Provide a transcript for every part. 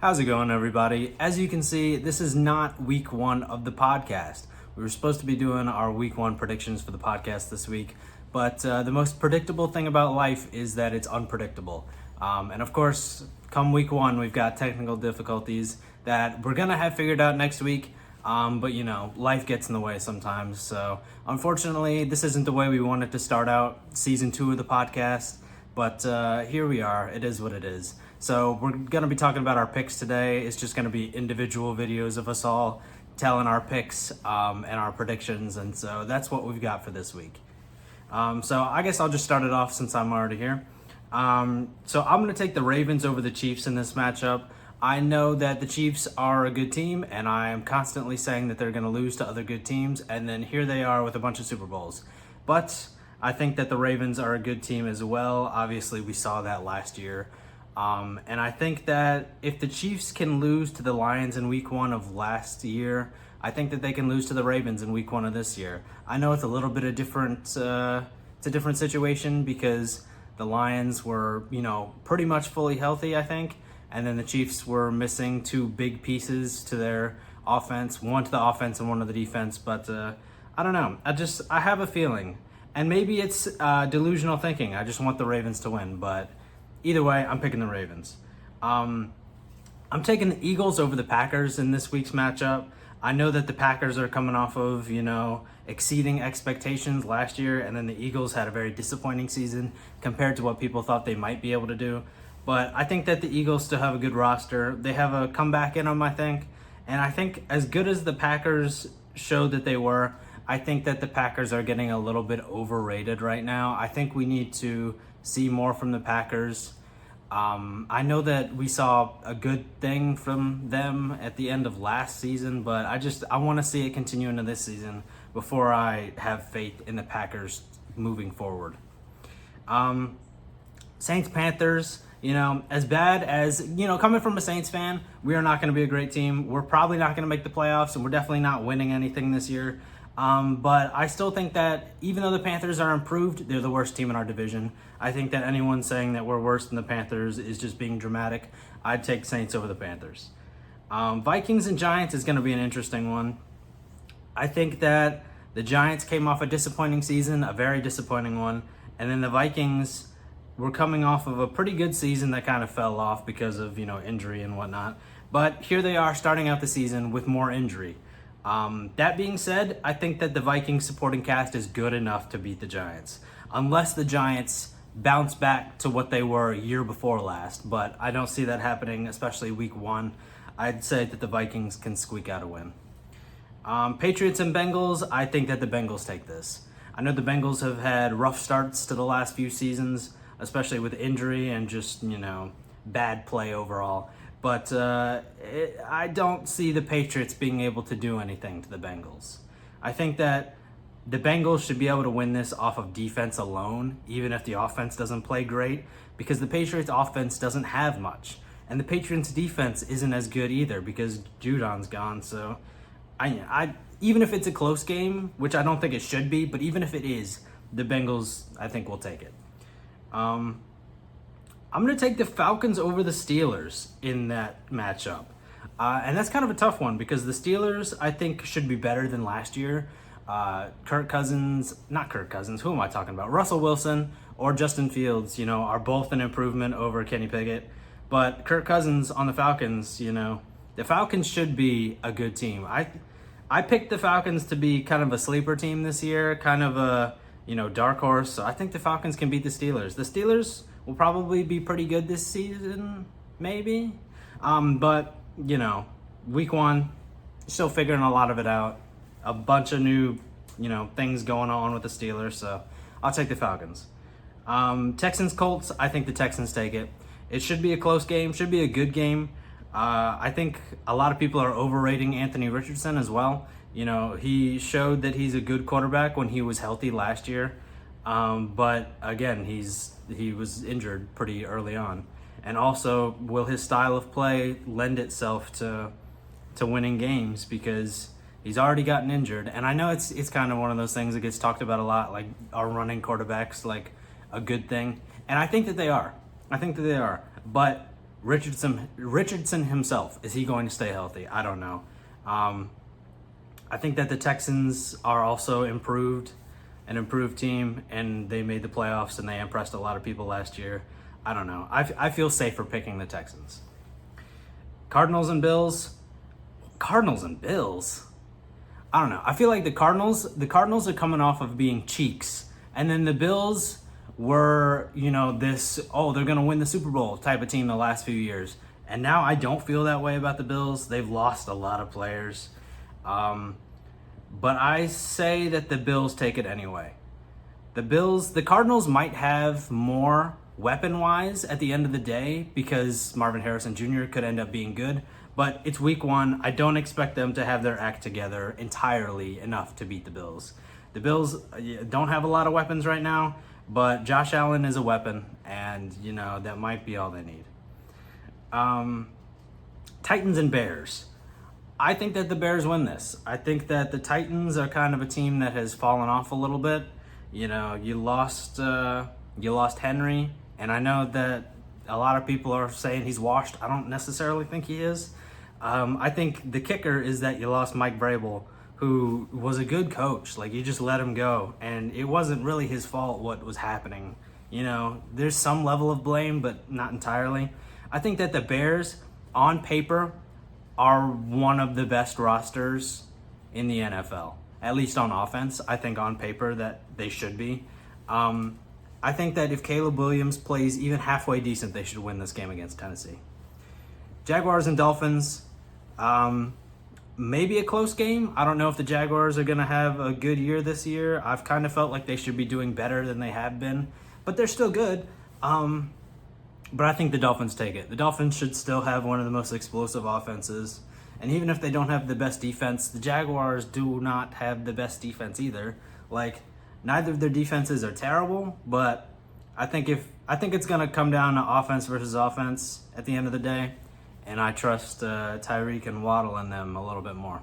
How's it going, everybody? As you can see, this is not week one of the podcast. We were supposed to be doing our week one predictions for the podcast this week, but the most predictable thing about life is that it's unpredictable. And of course, come week one, we've got technical difficulties that we're gonna have figured out next week. But life gets in the way sometimes. So unfortunately, this isn't the way we wanted to start out season 2 of the podcast. But here we are. It is what it is. So we're going to be talking about our picks today. It's just going to be individual videos of us all telling our picks and our predictions. And so that's what we've got for this week. So I guess I'll just start it off since I'm already here. So I'm going to take the Ravens over the Chiefs in this matchup. I know that the Chiefs are a good team, and I am constantly saying that they're going to lose to other good teams. And then here they are with a bunch of Super Bowls. But I think that the Ravens are a good team as well. Obviously, we saw that last year. And I think that if the Chiefs can lose to the Lions in week one of last year, I think that they can lose to the Ravens in week one of this year. I know it's a little bit of different, it's a different situation because the Lions were, pretty much fully healthy, I think. And then the Chiefs were missing two big pieces to their offense, one to the offense and one to the defense. But I don't know. I have a feeling. And maybe it's delusional thinking. I just want the Ravens to win. But either way, I'm picking the Ravens. I'm taking the Eagles over the Packers in this week's matchup. I know that the Packers are coming off of, exceeding expectations last year. And then the Eagles had a very disappointing season compared to what people thought they might be able to do. But I think that the Eagles still have a good roster. They have a comeback in them, I think. And I think as good as the Packers showed that they were, I think that the Packers are getting a little bit overrated right now. I think we need to see more from the Packers. I know that we saw a good thing from them at the end of last season, but I want to see it continue into this season before I have faith in the Packers moving forward. Saints-Panthers. As bad as, coming from a Saints fan, we are not going to be a great team. We're probably not going to make the playoffs, and we're definitely not winning anything this year. But I still think that even though the Panthers are improved, they're the worst team in our division. I think that anyone saying that we're worse than the Panthers is just being dramatic. I'd take Saints over the Panthers. Vikings and Giants is going to be an interesting one. I think that the Giants came off a disappointing season, a very disappointing one, and then the Vikings we're coming off of a pretty good season that kind of fell off because of, injury and whatnot. But here they are starting out the season with more injury. That being said, I think that the Vikings supporting cast is good enough to beat the Giants. Unless the Giants bounce back to what they were a year before last. But I don't see that happening, especially week one. I'd say that the Vikings can squeak out a win. Patriots and Bengals, I think that the Bengals take this. I know the Bengals have had rough starts to the last few seasons, especially with injury and just, bad play overall. But I don't see the Patriots being able to do anything to the Bengals. I think that the Bengals should be able to win this off of defense alone, even if the offense doesn't play great, because the Patriots offense doesn't have much. And the Patriots defense isn't as good either because Judon's gone. So I even if it's a close game, which I don't think it should be, but even if it is, the Bengals, I think, will take it. I'm going to take the Falcons over the Steelers in that matchup. And that's kind of a tough one because the Steelers, I think, should be better than last year. Russell Wilson or Justin Fields, are both an improvement over Kenny Pickett. But Kirk Cousins on the Falcons, the Falcons should be a good team. I picked the Falcons to be kind of a sleeper team this year, kind of a dark horse. So I think the Falcons can beat the Steelers. The Steelers will probably be pretty good this season, maybe. But, week one, still figuring a lot of it out. A bunch of new, things going on with the Steelers. So I'll take the Falcons. Texans-Colts, I think the Texans take it. It should be a close game, should be a good game. I think a lot of people are overrating Anthony Richardson as well. He showed that he's a good quarterback when he was healthy last year. But again, he was injured pretty early on. And also, will his style of play lend itself to winning games because he's already gotten injured? And I know it's kind of one of those things that gets talked about a lot, like are running quarterbacks like a good thing? And I think that they are. But Richardson himself, is he going to stay healthy? I don't know. I think that the Texans are also an improved team, and they made the playoffs and they impressed a lot of people last year. I don't know. I feel safer picking the Texans. Cardinals and Bills. Cardinals and Bills? I don't know. I feel like the Cardinals are coming off of being cheeks. And then the Bills were, they're going to win the Super Bowl type of team the last few years. And now I don't feel that way about the Bills. They've lost a lot of players. But I say that the Bills take it anyway. The Cardinals might have more weapon-wise at the end of the day because Marvin Harrison Jr. could end up being good. But it's week 1. I don't expect them to have their act together entirely enough to beat the Bills. The Bills don't have a lot of weapons right now, but Josh Allen is a weapon, and, that might be all they need. Titans and Bears. I think that the Bears win this. I think that the Titans are kind of a team that has fallen off a little bit. You lost Henry, and I know that a lot of people are saying he's washed. I don't necessarily think he is. I think the kicker is that you lost Mike Vrabel, who was a good coach. Like, you just let him go, and it wasn't really his fault what was happening. There's some level of blame, but not entirely. I think that the Bears, on paper, are one of the best rosters in the NFL, at least on offense. I think on paper that they should be. I think that if Caleb Williams plays even halfway decent, they should win this game against Tennessee. Jaguars and Dolphins, maybe a close game. I don't know if the Jaguars are going to have a good year this year. I've kind of felt like they should be doing better than they have been, but they're still good. But I think the Dolphins take it. The Dolphins should still have one of the most explosive offenses. And even if they don't have the best defense, the Jaguars do not have the best defense either. Like, neither of their defenses are terrible, but I think it's going to come down to offense versus offense at the end of the day. And I trust Tyreek and Waddle in them a little bit more.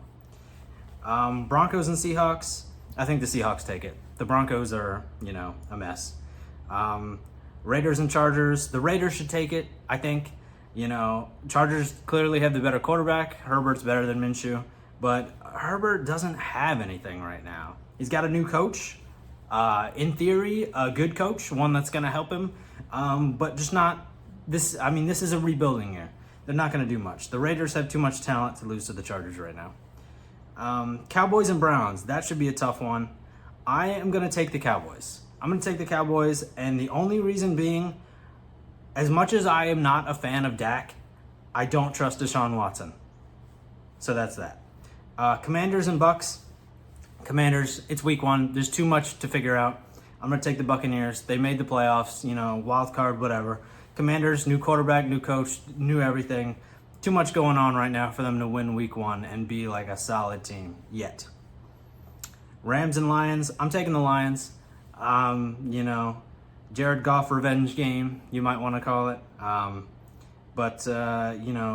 Broncos and Seahawks. I think the Seahawks take it. The Broncos are, a mess. Raiders and Chargers. The Raiders should take it, I think. Chargers clearly have the better quarterback. Herbert's better than Minshew. But Herbert doesn't have anything right now. He's got a new coach. In theory, a good coach, one that's going to help him. But just not this. I mean, this is a rebuilding year. They're not going to do much. The Raiders have too much talent to lose to the Chargers right now. Cowboys and Browns. That should be a tough one. I am going to take the Cowboys. I'm going to take the Cowboys, and the only reason being, as much as I am not a fan of Dak, I don't trust Deshaun Watson. So that's that. Commanders and Bucks. Commanders, it's week 1. There's too much to figure out. I'm going to take the Buccaneers. They made the playoffs, wild card, whatever. Commanders, new quarterback, new coach, new everything. Too much going on right now for them to win week 1 and be like a solid team yet. Rams and Lions. I'm taking the Lions. Jared Goff revenge game, you might want to call it.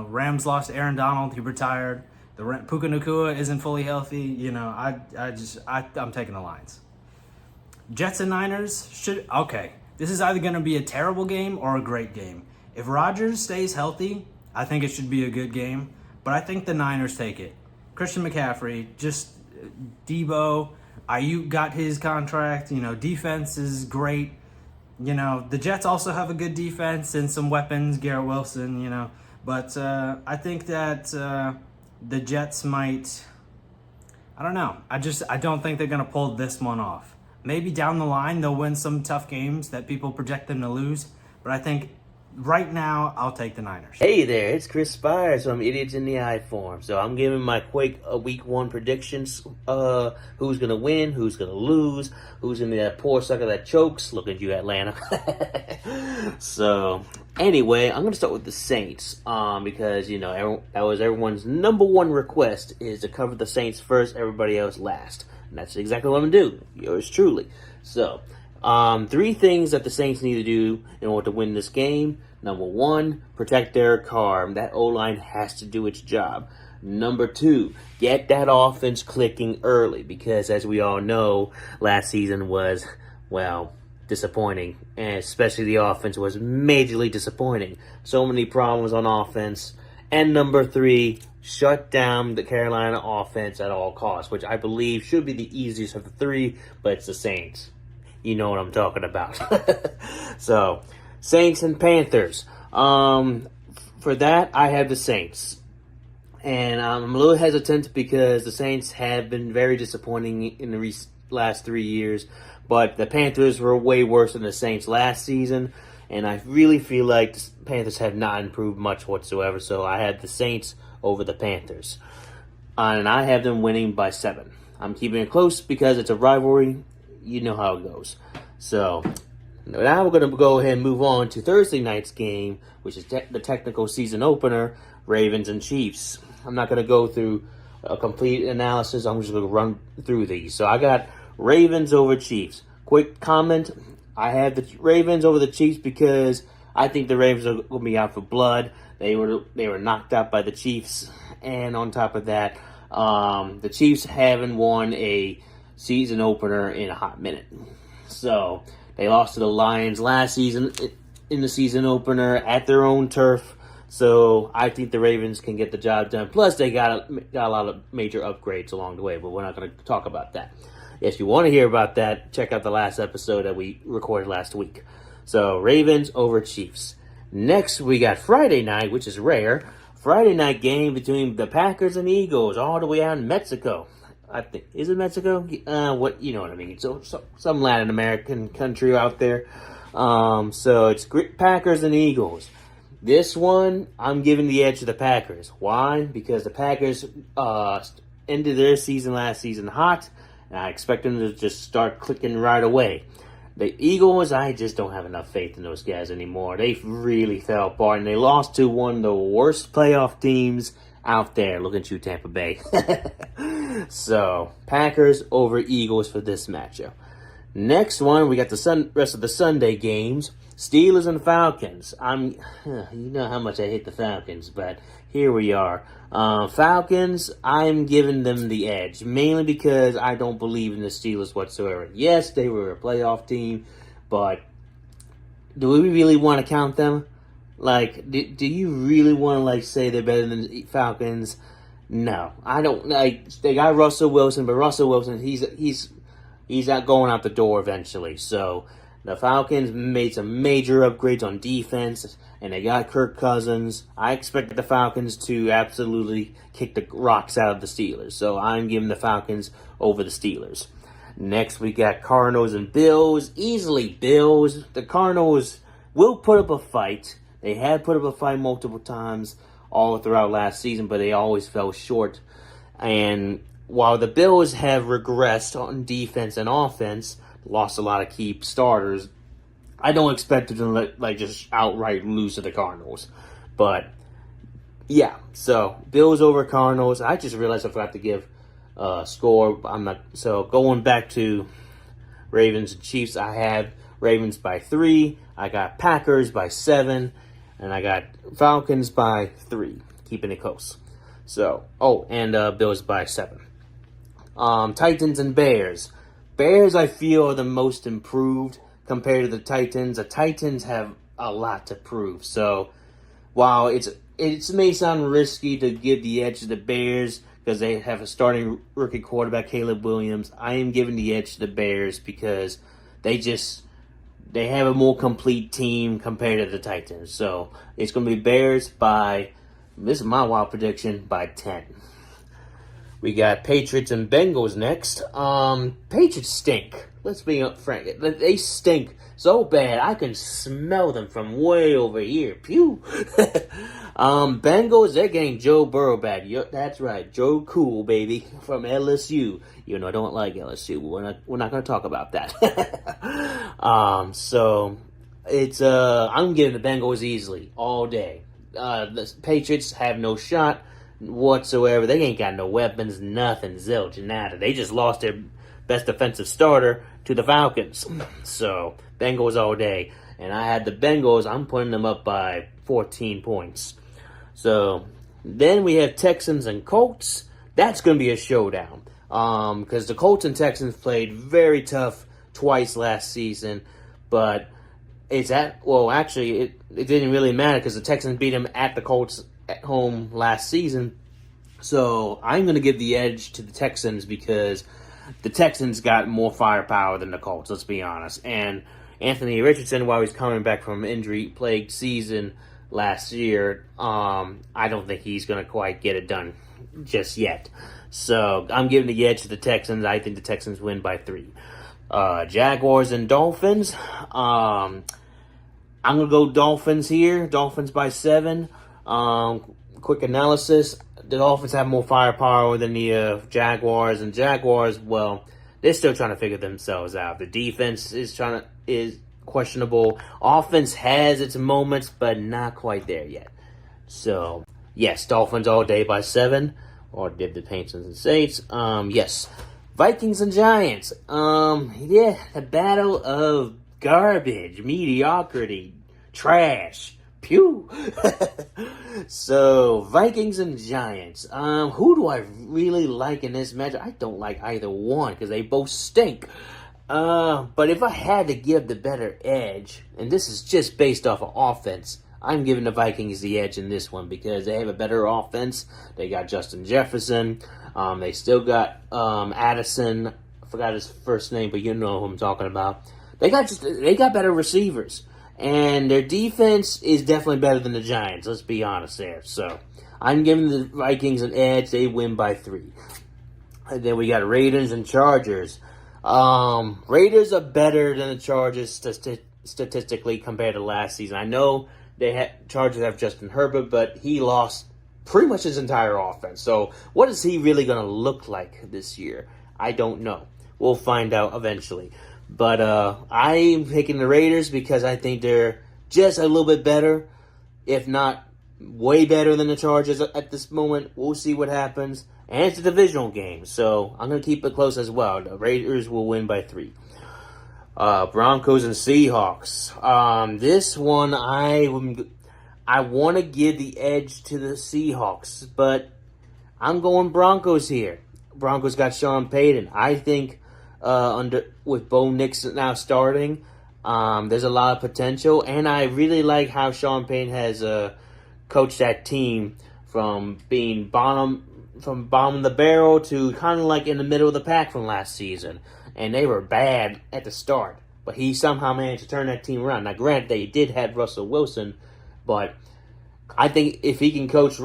Rams lost Aaron Donald. He retired. Puka Nacua isn't fully healthy. I'm taking the Lions. Jets and Niners this is either going to be a terrible game or a great game. If Rodgers stays healthy, I think it should be a good game, but I think the Niners take it. Christian McCaffrey, just Debo, Ayuk got his contract. Defense is great. The Jets also have a good defense and some weapons, Garrett Wilson, But I think that the Jets might, I don't know. I don't think they're going to pull this one off. Maybe down the line they'll win some tough games that people project them to lose. But I think right now I'll take the Niners. Hey there, it's Chris Spires from Idiots in the I Forum. So I'm giving my quick week 1 predictions. Who's going to win, who's going to lose, who's going to be that poor sucker that chokes. Look at you, Atlanta. So anyway, I'm going to start with the Saints because, that was everyone's number 1 request is to cover the Saints first, everybody else last. And that's exactly what I'm going to do. Yours truly. So 3 things that the Saints need to do in order to win this game. Number 1, protect Derek Carr. That O-line has to do its job. Number 2, get that offense clicking early because, as we all know, last season was, disappointing, and especially the offense was majorly disappointing. So many problems on offense. And number 3, shut down the Carolina offense at all costs, which I believe should be the easiest of the 3, but it's the Saints. You know what I'm talking about. So, Saints and Panthers. For that, I have the Saints. And I'm a little hesitant because the Saints have been very disappointing in the last 3 years. But the Panthers were way worse than the Saints last season. And I really feel like the Panthers have not improved much whatsoever. So I had the Saints over the Panthers. And I have them winning by 7. I'm keeping it close because it's a rivalry. You know how it goes. So now we're going to go ahead and move on to Thursday night's game, which is the technical season opener, Ravens and Chiefs. I'm not going to go through a complete analysis. I'm just going to run through these. So I got Ravens over Chiefs. Quick comment. I have the Ravens over the Chiefs because I think the Ravens are going to be out for blood. They were knocked out by the Chiefs. And on top of that, the Chiefs haven't won a season opener in a hot minute. So they lost to the Lions last season in the season opener at their own turf. So I think the Ravens can get the job done. Plus, they got a lot of major upgrades along the way, but we're not going to talk about that. If you want to hear about that, check out the last episode that we recorded last week. So Ravens over Chiefs. Next, we got Friday night, which is rare. Friday night game between the Packers and Eagles, all the way out in Mexico. I think, is it Mexico? What, you know what I mean? So some Latin American country out there. So it's Packers and Eagles. This one, I'm giving the edge to the Packers. Why? Because the Packers ended their season last season hot, and I expect them to just start clicking right away. The Eagles, I just don't have enough faith in those guys anymore. They really fell apart, and they lost to one of the worst playoff teams out there. Look at you, Tampa Bay. So, Packers over Eagles for this matchup. Next one, we got the rest of the Sunday games. Steelers and Falcons. You know how much I hate the Falcons, but here we are. Falcons, I'm giving them the edge, mainly because I don't believe in the Steelers whatsoever. Yes, they were a playoff team, but do we really want to count them? Like, do you really want to say they're better than the Falcons? No, I don't. They got Russell Wilson, but Russell Wilson, he's not going out the door eventually. So the Falcons made some major upgrades on defense, and they got Kirk Cousins. I expect the Falcons to absolutely kick the rocks out of the Steelers. So I'm giving the Falcons over the Steelers. Next, we got Cardinals and Bills. Easily Bills. The Cardinals will put up a fight. They had put up a fight multiple times all throughout last season, but they always fell short. And while the Bills have regressed on defense and offense, lost a lot of key starters, I don't expect them to just outright lose to the Cardinals. But yeah, so Bills over Cardinals. I just realized I forgot to give a score. So going back to Ravens and Chiefs, I have Ravens by 3. I got Packers by 7. And I got Falcons by 3, keeping it close. So, and Bills by 7. Titans and Bears. Bears, I feel, are the most improved compared to the Titans. The Titans have a lot to prove. So, while it may sound risky to give the edge to the Bears because they have a starting rookie quarterback, Caleb Williams, I am giving the edge to the Bears because they have a more complete team compared to the Titans. So it's going to be Bears by, this is my wild prediction, by 10. We got Patriots and Bengals next. Patriots stink. Let's be frank. They stink so bad, I can smell them from way over here. Pew! Bengals, they're getting Joe Burrow back. That's right, Joe Cool, baby, from LSU. You know, I don't like LSU. We're not going to talk about that. So it's I'm giving the Bengals easily all day. The Patriots have no shot whatsoever. They ain't got no weapons, nothing, zilch, nada. They just lost their best defensive starter to the Falcons. So Bengals all day. And I had the Bengals, I'm putting them up by 14 points. So then we have Texans and Colts. That's going to be a showdown. Because the Colts and Texans played very tough twice last season. but actually, it didn't really matter because the Texans beat them at the Colts at home last season. So I'm going to give the edge to the Texans because the Texans got more firepower than the Colts, let's be honest. And Anthony Richardson, while he's coming back from an injury-plagued season last year, I don't think he's going to quite get it done just yet. So I'm giving the edge to the Texans. I think the Texans win by 3. Jaguars and Dolphins. I'm going to go Dolphins here. Dolphins by 7. Quick analysis. The Dolphins have more firepower than the Jaguars. And Jaguars, well, they're still trying to figure themselves out. The defense is questionable. Offense has its moments, but not quite there yet. So, yes, Dolphins all day by 7. Or did the Patriots and Saints. Yes. Vikings and Giants. The battle of garbage, mediocrity, trash. Pew. So, Vikings and Giants. Who do I really like in this match? I don't like either one because they both stink. But if I had to give the better edge, and this is just based off of offense, I'm giving the Vikings the edge in this one because they have a better offense. They got Justin Jefferson. They still got Addison. I forgot his first name, but you know who I'm talking about. They got better receivers. And their defense is definitely better than the Giants. Let's be honest there. So I'm giving the Vikings an edge. They win by 3. And then we got Raiders and Chargers. Raiders are better than the Chargers statistically compared to last season. I know Chargers have Justin Herbert, but he lost pretty much his entire offense. So what is he really going to look like this year? I don't know. We'll find out eventually. But I'm picking the Raiders because I think they're just a little bit better, if not way better than the Chargers at this moment. We'll see what happens. And it's a divisional game, so I'm going to keep it close as well. The Raiders will win by 3. Broncos and Seahawks. This one, I want to give the edge to the Seahawks, but I'm going Broncos here. Broncos got Sean Payton. I think with Bo Nix now starting, there's a lot of potential, and I really like how Sean Payton has coached that team from being bottom of the barrel to kind of like in the middle of the pack from last season. And they were bad at the start, but he somehow managed to turn that team around. Now, granted, they did have Russell Wilson, but I think if he can coach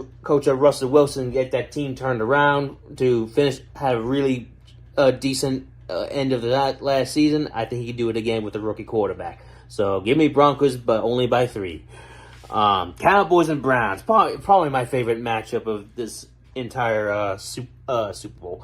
Russell Wilson and get that team turned around to have a really decent end of the last season, I think he can do it again with the rookie quarterback. So give me Broncos, but only by 3. Cowboys and Browns, probably my favorite matchup of this entire Super Bowl.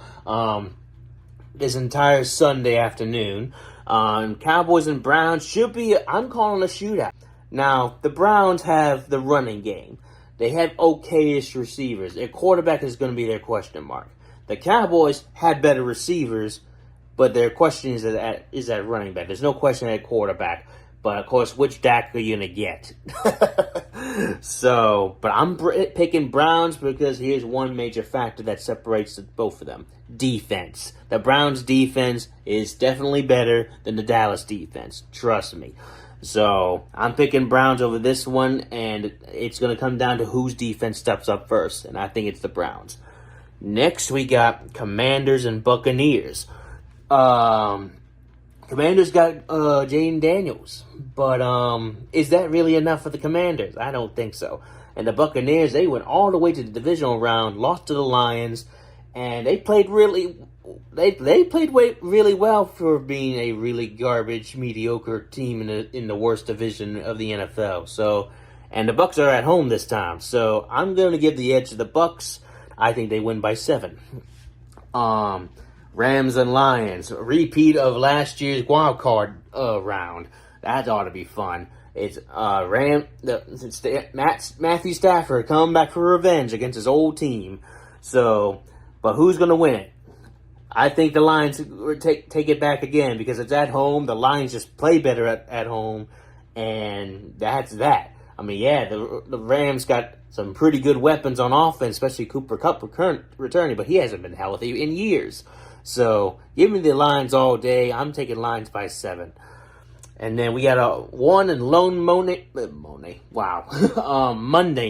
This entire Sunday afternoon. Cowboys and Browns I'm calling a shootout. Now, the Browns have the running game. They have okayish receivers. Their quarterback is going to be their question mark. The Cowboys have better receivers, but their question is at running back. There's no question at quarterback. But, of course, which Dak are you going to get? But I'm picking Browns because here's one major factor that separates both of them. Defense. The Browns' defense is definitely better than the Dallas defense. Trust me. So, I'm picking Browns over this one, and it's going to come down to whose defense steps up first, and I think it's the Browns. Next, we got Commanders and Buccaneers. Commanders got Jaden Daniels, but is that really enough for the Commanders? I don't think so. And the Buccaneers, they went all the way to the divisional round, lost to the Lions, and they played really well for being a really garbage, mediocre team in the worst division of the NFL. So, and the Bucs are at home this time, so I'm going to give the edge to the Bucs. I think they win by 7. Rams and Lions, a repeat of last year's wild card round. That ought to be fun. It's Matthew Stafford coming back for revenge against his old team. So, but who's going to win it? I think the Lions take it back again because it's at home. The Lions just play better at home, and that's that. I mean, yeah, the Rams got some pretty good weapons on offense, especially Cooper Kupp returning, but he hasn't been healthy in years. So, give me the Lions all day. I'm taking Lions by 7. And then we got a one and lone Monday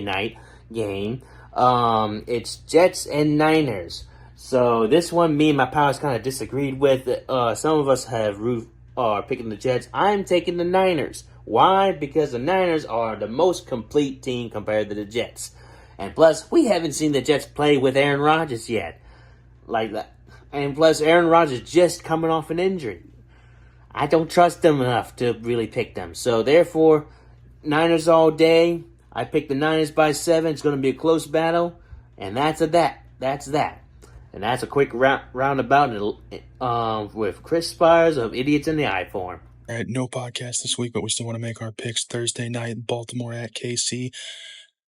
night game. It's Jets and Niners. So this one, me and my pals kind of disagreed with. Some of us are picking the Jets. I'm taking the Niners. Why? Because the Niners are the most complete team compared to the Jets. And plus, we haven't seen the Jets play with Aaron Rodgers yet. Like that. And plus, Aaron Rodgers just coming off an injury. I don't trust them enough to really pick them. So therefore, Niners all day. I picked the Niners by 7. It's going to be a close battle. And that's that. And that's a quick roundabout with Chris Spires of Idiots in the Eye Form. All right, no podcast this week, but we still want to make our picks. Thursday night, Baltimore at KC.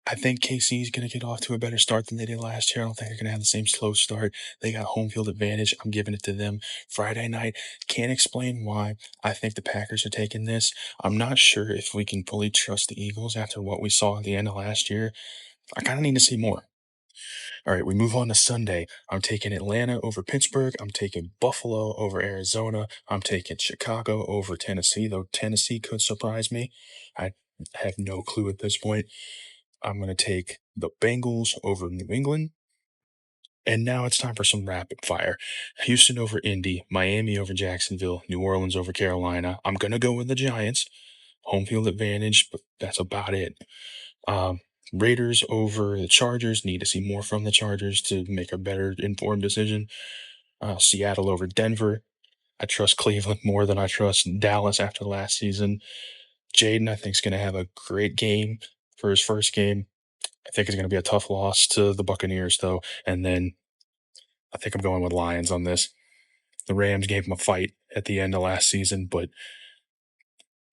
I think KC is going to get off to a better start than they did last year. I don't think they're going to have the same slow start. They got home field advantage. I'm giving it to them. Friday night, can't explain why. I think the Packers are taking this. I'm not sure if we can fully trust the Eagles after what we saw at the end of last year. I kind of need to see more. All right, we move on to Sunday. I'm taking Atlanta over Pittsburgh. I'm taking Buffalo over Arizona. I'm taking Chicago over Tennessee, though Tennessee could surprise me. I have no clue at this point. I'm going to take the Bengals over New England. And now it's time for some rapid fire. Houston over Indy, Miami over Jacksonville, New Orleans over Carolina. I'm going to go with the Giants. Home field advantage, but that's about it. Raiders over the Chargers. Need to see more from the Chargers to make a better informed decision. Seattle over Denver. I trust Cleveland more than I trust Dallas after last season. Jaden, I think, is going to have a great game for his first game. I think it's going to be a tough loss to the Buccaneers, though. And then I think I'm going with Lions on this. The Rams gave them a fight at the end of last season, but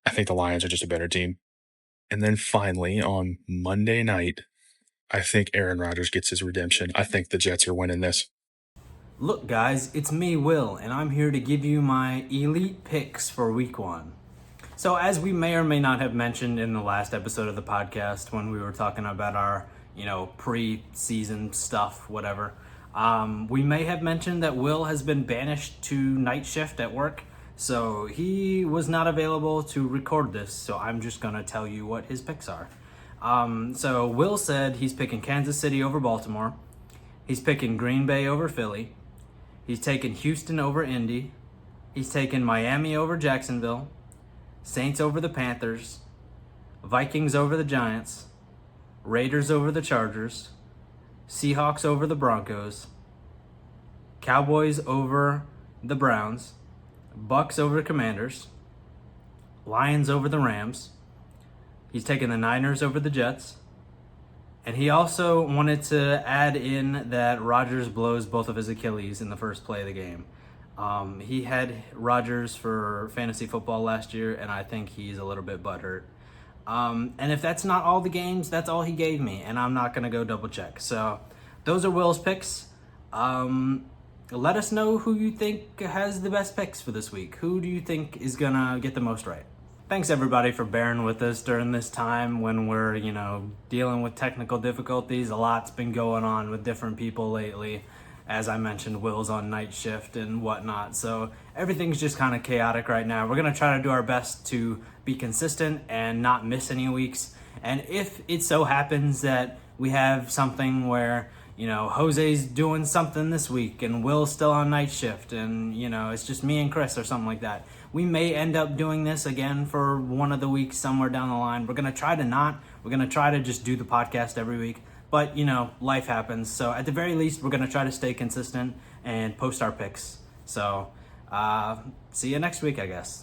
I think the Lions are just a better team. And then finally, on Monday night, I think Aaron Rodgers gets his redemption. I think the Jets are winning this. Look, guys, it's me, Will, and I'm here to give you my elite picks for week 1. So, as we may or may not have mentioned in the last episode of the podcast when we were talking about our, pre-season stuff, whatever, we may have mentioned that Will has been banished to night shift at work, so he was not available to record this, so I'm just going to tell you what his picks are. So, Will said he's picking Kansas City over Baltimore. He's picking Green Bay over Philly. He's taking Houston over Indy. He's taking Miami over Jacksonville. Saints over the Panthers. Vikings over the Giants. Raiders over the Chargers. Seahawks over the Broncos. Cowboys over the Browns. Bucks over the Commanders. Lions over the Rams. He's taking the Niners over the Jets. And he also wanted to add in that Rodgers blows both of his Achilles in the first play of the game. He had Rodgers for fantasy football last year, and I think he's a little bit butthurt. And if that's not all the games, that's all he gave me, and I'm not going to go double check. So those are Will's picks. Let us know who you think has the best picks for this week. Who do you think is going to get the most right? Thanks everybody for bearing with us during this time when we're, dealing with technical difficulties. A lot's been going on with different people lately. As I mentioned, Will's on night shift and whatnot. So everything's just kind of chaotic right now. We're going to try to do our best to be consistent and not miss any weeks. And if it so happens that we have something where, Jose's doing something this week and Will's still on night shift and, it's just me and Chris or something like that, we may end up doing this again for one of the weeks somewhere down the line. We're going to try to not. We're going to try to just do the podcast every week. But, life happens. So at the very least, we're going to try to stay consistent and post our picks. So see you next week, I guess.